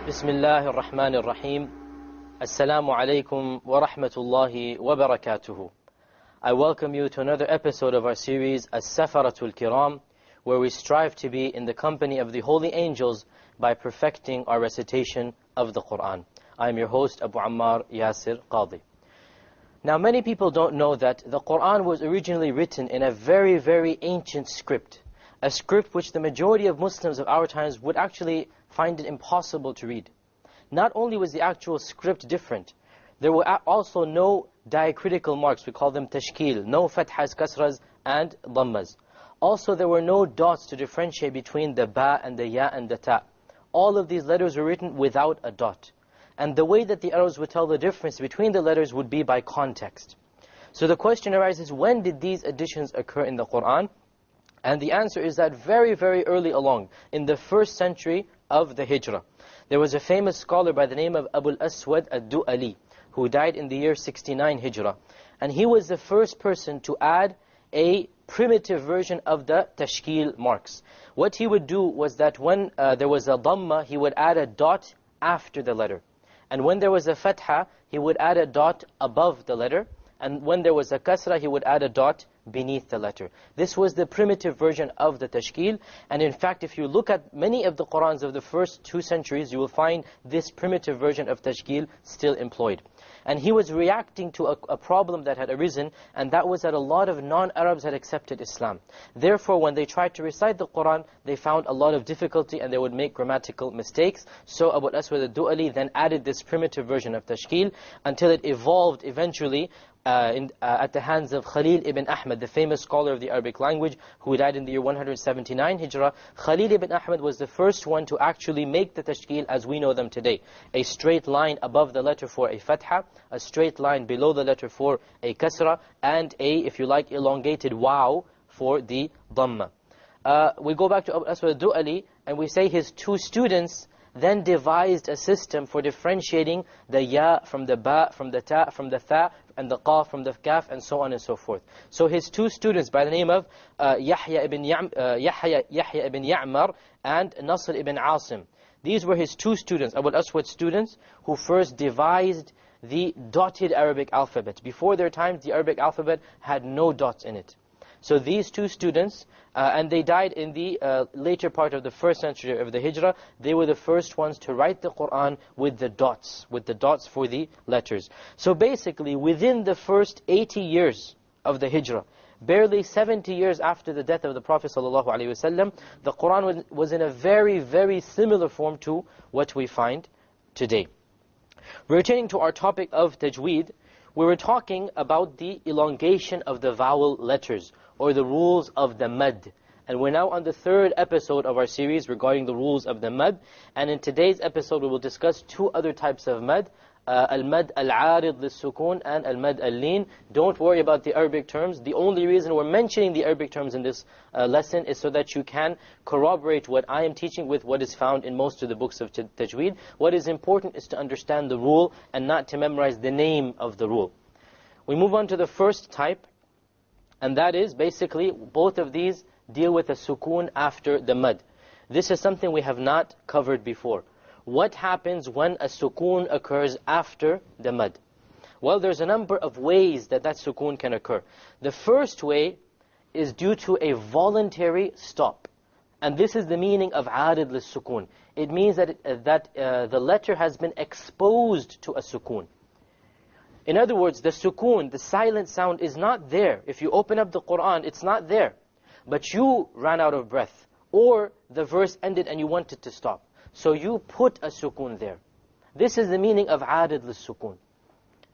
بسم الله الرحمن الرحيم السلام عليكم ورحمة الله وبركاته. I welcome you to another episode of our series Safara Keram, where we strive to be in the company of the holy angels by perfecting our recitation of the Quran. I am your host Abu Ammar Yasir Qadhi. Now many people don't know that the Quran was originally written in a very, very ancient script. A script which the majority of Muslims of our times would actually find it impossible to read. Not only was the actual script different, there were also no diacritical marks, we call them tashkil, no fathas, kasras and dhammas. Also there were no dots to differentiate between the ba and the ya and the ta. All of these letters were written without a dot. And the way that the Arabs would tell the difference between the letters would be by context. So the question arises, when did these additions occur in the Quran? And the answer is that very, very early along, in the 1st century of the Hijrah. There was a famous scholar by the name of Abu al-Aswad ad-Du'ali, who died in the year 69 Hijrah. And he was the first person to add a primitive version of the tashkil marks. What he would do was that when there was a dhamma, he would add a dot after the letter. And when there was a fatha, he would add a dot above the letter. And when there was a kasra, he would add a dot beneath the letter. This was the primitive version of the tashkil. And in fact, if you look at many of the Qurans of the first 2 centuries, you will find this primitive version of tashkil still employed. And he was reacting to a problem that had arisen, and that was that a lot of non-Arabs had accepted Islam. Therefore, when they tried to recite the Quran, they found a lot of difficulty and they would make grammatical mistakes. So Abu al-Aswad al-Du'ali then added this primitive version of tashkil until it evolved eventually at the hands of Khalil ibn Ahmad, the famous scholar of the Arabic language, who died in the year 179 Hijrah. Khalil ibn Ahmad was the first one to actually make the tashkil as we know them today. A straight line above the letter for a fatha, a straight line below the letter for a kasra, and a, if you like, elongated waw for the dhamma. We go back to Abu Aswad al-Du'ali, and we say his 2 students then devised a system for differentiating the ya from the ba, from the ta, from the tha, and the qaf from the kaf, and so on and so forth. So his 2 students by the name of Yahya ibn Ya'mar and Nasr ibn Asim. These were his 2 students, Abu al-Aswad students, who first devised the dotted Arabic alphabet. Before their time, the Arabic alphabet had no dots in it. So these 2 students, and they died in the later part of the 1st century of the Hijrah, they were the first ones to write the Quran with the dots for the letters. So basically, within the first 80 years of the Hijrah, barely 70 years after the death of the Prophet ﷺ, the Quran was in a very, very similar form to what we find today. Returning to our topic of Tajweed, we were talking about the elongation of the vowel letters, or the rules of the mad. And we're now on the 3rd episode of our series regarding the rules of the mad. And in today's episode we will discuss 2 other types of mad. Al-mad al-arid lis-sukun and al-mad al-lin. Don't worry about the Arabic terms. The only reason we're mentioning the Arabic terms in this lesson is so that you can corroborate what I am teaching with what is found in most of the books of Tajweed. What is important is to understand the rule and not to memorize the name of the rule. We move on to the first type, and that is basically both of these deal with a sukun after the mad. This is something we have not covered before. What happens when a sukun occurs after the mad? Well, there's a number of ways that sukun can occur. The first way is due to a voluntary stop. And this is the meaning of arid lis-sukun. It means that the letter has been exposed to a sukun. In other words, the sukun, the silent sound, is not there. If you open up the Quran, it's not there. But you ran out of breath, or the verse ended and you wanted to stop. So you put a sukun there. This is the meaning of arid lis-sukun.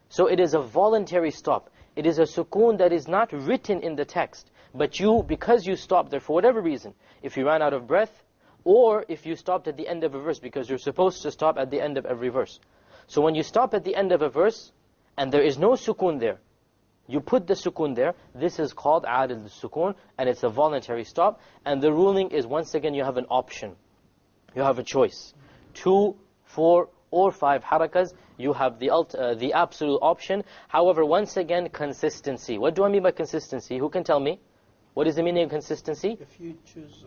So it is a voluntary stop. It is a sukun that is not written in the text. But you, because you stopped there for whatever reason, if you ran out of breath, or if you stopped at the end of a verse, because you're supposed to stop at the end of every verse. So when you stop at the end of a verse, and there is no sukun there, you put the sukun there, this is called arid lis-sukun, and it's a voluntary stop. And the ruling is, once again, you have an option. You have a choice. 2, 4, or 5 harakas, you have the absolute option. However, once again, consistency. What do I mean by consistency? Who can tell me? What is the meaning of consistency? If you choose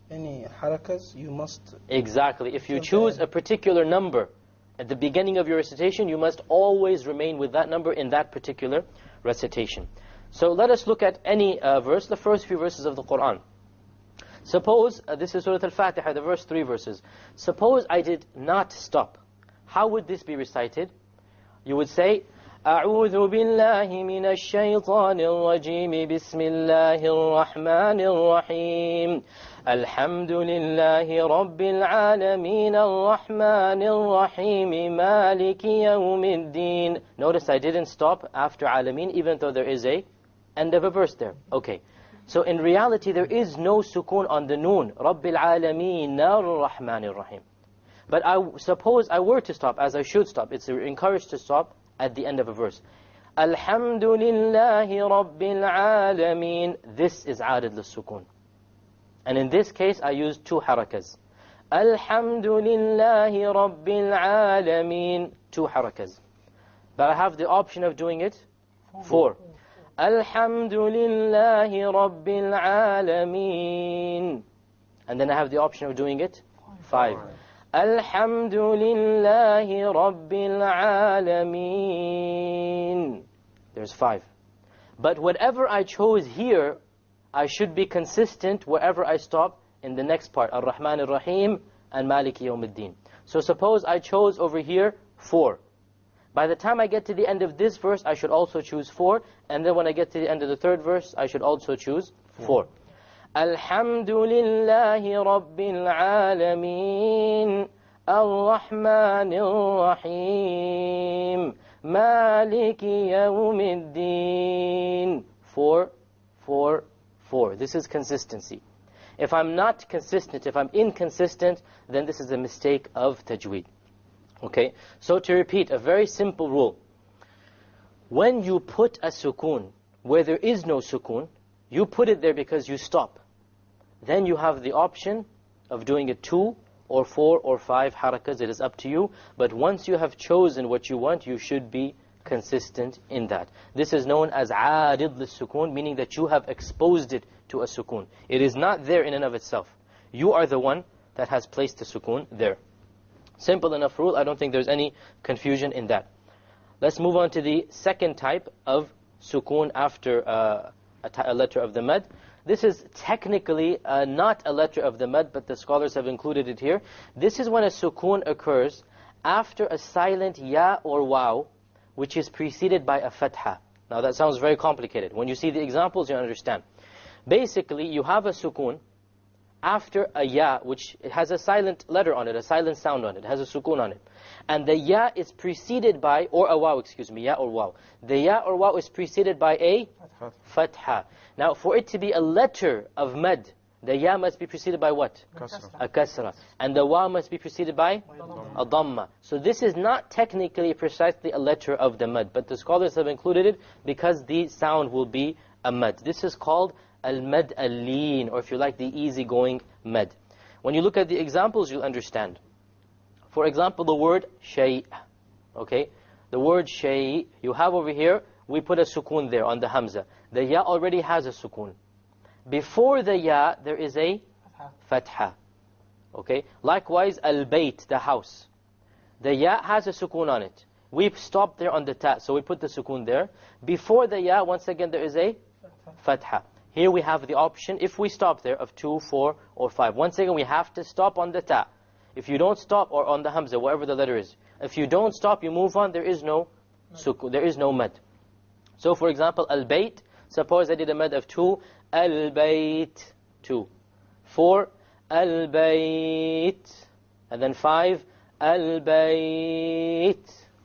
any harakas, you must... Exactly. If you choose a particular number at the beginning of your recitation, you must always remain with that number in that particular recitation. So let us look at any verse, the first few verses of the Qur'an. Suppose, this is Surah Al-Fatiha, the first 3 verses. Suppose I did not stop. How would this be recited? You would say, أعوذ بالله من الشيطان الرجيم بسم الله الرحمن الرحيم الحمد لله رب العالمين الرحمن الرحيم مالك يوم الدين. Notice I didn't stop after Alameen, even though there is a end of a verse there. Okay. So in reality, there is no sukoon on the noon. Rabbil Alameen ar-Rahmanir Rahim. But suppose I were to stop, as I should stop. It's encouraged to stop at the end of a verse. Alhamdulillahi Rabbil Alameen. This is added lis-sukoon. And in this case, I use 2 harakas. Alhamdulillahi Rabbil Alameen. 2 harakas. But I have the option of doing it 4. Alhamdulillahi Rabbil Alameen. And then I have the option of doing it 5. Alhamdulillahi Rabbil Alameen. There's 5. But whatever I chose here, I should be consistent wherever I stop in the next part. Ar-Rahman Ar-Rahim and Maliki Yawmiddin. So suppose I chose over here 4. By the time I get to the end of this verse, I should also choose 4. And then when I get to the end of the 3rd verse, I should also choose 4. Alhamdulillahi Rabbil Alameen Ar-Rahmanir Rahim Maliki Yawmiddin. 4, 4, 4. This is consistency. If I'm not consistent, if I'm inconsistent, then this is a mistake of tajweed. Okay? So to repeat, a very simple rule. When you put a sukoon where there is no sukoon, you put it there because you stop. Then you have the option of doing it 2 or 4 or 5 harakas. It is up to you. But once you have chosen what you want, you should be consistent in that. This is known as aarid lis-sukoon, meaning that you have exposed it to a sukoon. It is not there in and of itself. You are the one that has placed the sukoon there. Simple enough rule. I don't think there's any confusion in that. Let's move on to the second type of sukoon after a letter of the mad. This is technically not a letter of the mad, but the scholars have included it here. This is when a sukoon occurs after a silent ya or waw, which is preceded by a fatha. Now that sounds very complicated. When you see the examples, you understand. Basically, you have a sukoon after a ya, which has a silent letter on it, a silent sound on it, has a sukoon on it. And the ya is preceded by, or a waw, excuse me, ya or waw. The ya or waw is preceded by a fatha. Now, for it to be a letter of mad, the ya must be preceded by what? A kasra. And the waw must be preceded by a dhamma. So this is not technically precisely a letter of the mad, but the scholars have included it because the sound will be a mad. This is called al-mad al-leen, or if you like, the easygoing mad. When you look at the examples, you'll understand. For example, the word shay'. Okay? The word shay', you have over here, we put a sukoon there on the hamza. The ya already has a sukoon. Before the ya, there is a fatha. Okay? Likewise, al-bayt, the house. The ya has a sukoon on it. We stopped there on the ta, so we put the sukoon there. Before the ya, once again, there is a fatha. Here we have the option, if we stop there, of 2, 4, or 5. Once again, we have to stop on the ta. If you don't stop, or on the hamza, whatever the letter is. If you don't stop, you move on, there is no sukoon, there is no mad. So for example, al-bayt, suppose I did a mad of 2, al-bayt, 2. 4, al-bayt. And then 5, al-bayt.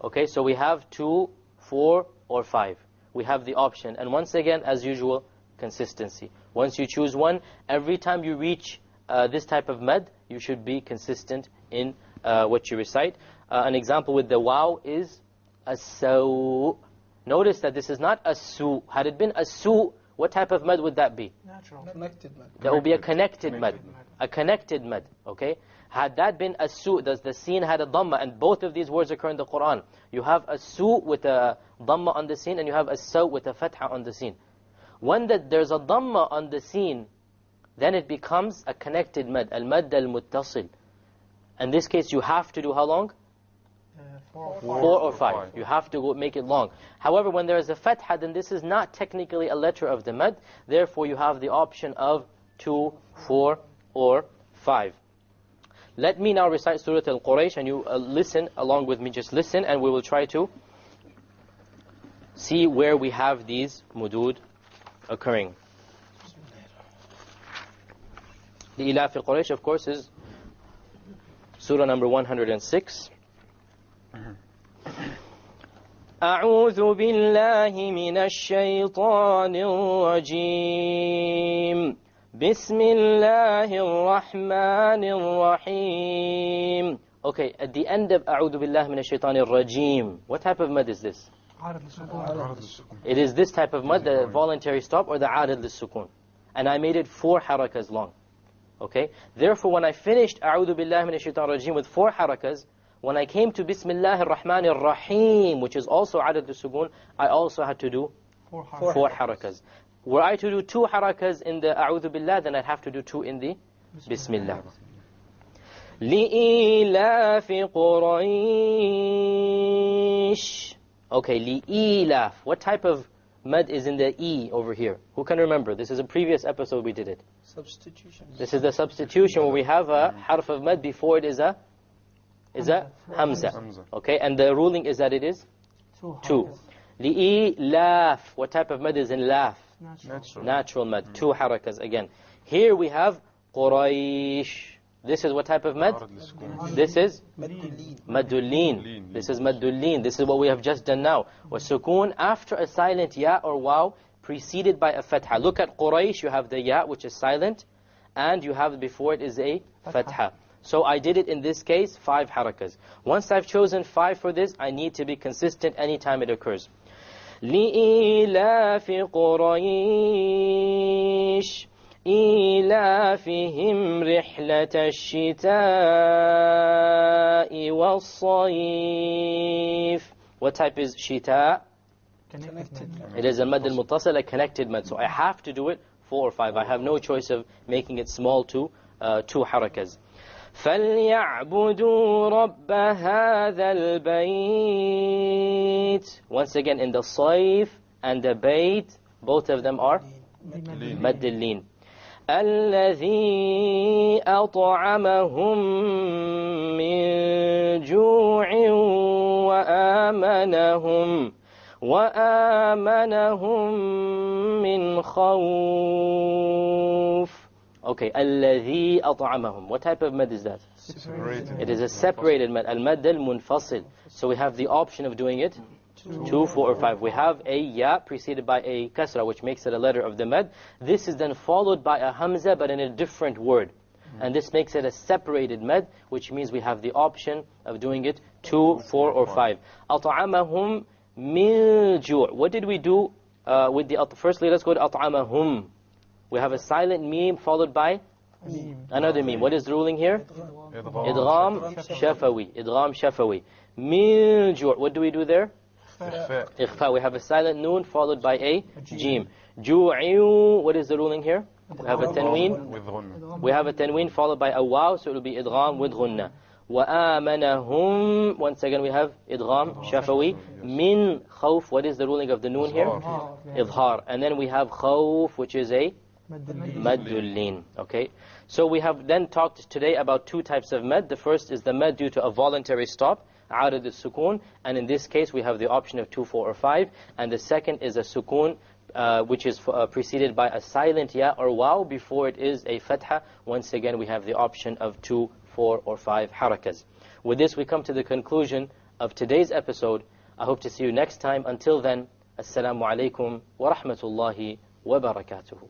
Okay, so we have 2, 4, or 5. We have the option. And once again, as usual, consistency. Once you choose one, every time you reach this type of mad, you should be consistent in what you recite. An example with the waw is as-saw. Notice that this is not as-su. Had it been as-su, what type of mad would that be? Natural. Connected mad. That would be a connected mad. A connected mad. Okay? Had that been as-su, does the sin had a dhamma, and both of these words occur in the Quran. You have as-su with a dhamma on the sin, and you have as-saw with a fatha on the sin. When there's a dhamma on the sin, then it becomes a connected mad, al-mad al-muttasil. In this case, you have to do how long? 4 or 5. You have to make it long. However, when there is a fatha, then this is not technically a letter of the mad. Therefore, you have the option of 2, 4, or 5. Let me now recite Surah Al-Quraysh, and you listen along with me. Just listen, and we will try to see where we have these mudud occurring. The Ila fi Quraysh, of course, is Surah number 106. أعوذ بالله من الشيطان الرجيم بسم الله الرحمن الرحيم. Okay, at the end of أعوذ بالله من الشيطان الرجيم, what type of mad is this? It is this type of mad, the voluntary stop or the عارض للسكون. And I made it 4 harakas long. Okay, therefore when I finished أعوذ بالله من الشيطان الرجيم with 4 harakas, when I came to Bismillah ar-Rahman ar-Rahim, which is also عدد السكون, I also had to do 4 harakas. Were I to do 2 harakas in the أعوذ بالله, then I'd have to do 2 in the Bismillah. لإيلاف قريش. Okay, لإيلاف. What type of mad is in the E over here? Who can remember? This is a previous episode we did it. Substitution. This is the substitution where we have a harf of mad before it is a hamza. Okay, and the ruling is that it is 2. Li'ilaf. What type of mad is in laf? Natural mad. 2 harakas again. Here we have Quraysh. This is what type of mad? This is Madullin. This is Madullin. This is what we have just done now. Wasukun after a silent ya or waw preceded by a fatha. Look at Quraysh. You have the ya which is silent, and you have before it is a fatha. So I did it in this case 5 harakas. Once I've chosen 5 for this, I need to be consistent anytime it occurs. لِإِيلَافِ قُرَيْشٍ إِيلَافِهِمْ رِحْلَةَ الشِّتَاءِ وَالصَّيْفِ. What type is shita? Connected. It is a mad al-muttasil, a connected mad. So I have to do it 4 or 5. I have no choice of making it small to 2 harakas. فَلْيَعْبُدُوا رَبَّ هَذَا الْبَيْتِ. Once again, in the صَيْف and the bayt, both of them are مَدِّلِّين. الَّذِي أَطْعَمَهُم مِّن جُوعٍ وَآمَنَهُم مِّن خَوْفٍ. Okay, الَّذِي أَطْعَمَهُم. What type of mad is that? Separated. It is a separated mad, al-mad al-munfasil. So we have the option of doing it 2, 4, or 5. We have a ya preceded by a kasra, which makes it a letter of the mad. This is then followed by a hamza, but in a different word. And this makes it a separated mad, which means we have the option of doing it 2, 4, or 5. أَطْعَمَهُم مِّن جُوعٍ. What did we do with the firstly? Let's go to أَطْعَمَهُم. We have a silent meme followed by another meme. What is the ruling here? Idgham shafawi. Idgham shafawi. Min ju'. What do we do there? Ikhfa. We have a silent noon followed by a jim. Ju'u. What is the ruling here? We have a tanween. We have a tanween followed by a waw, so it will be idgham with ghunna. وآمنهم. Once again we have idgham shafawi. Min khawf. What is the ruling of the noon here? Idhar. And then we have khawf, which is a Madullin. Okay, so we have then talked today about 2 types of mad. The first is the mad due to a voluntary stop, عارض السكون, and in this case we have the option of 2, 4, or 5. And the second is a sukun, which is preceded by a silent ya or waw before it is a fatha. Once again we have the option of 2, 4, or 5 harakas. With this we come to the conclusion of today's episode. I hope to see you next time. Until then, assalamu alaikum wa rahmatullahi wa barakatuhu.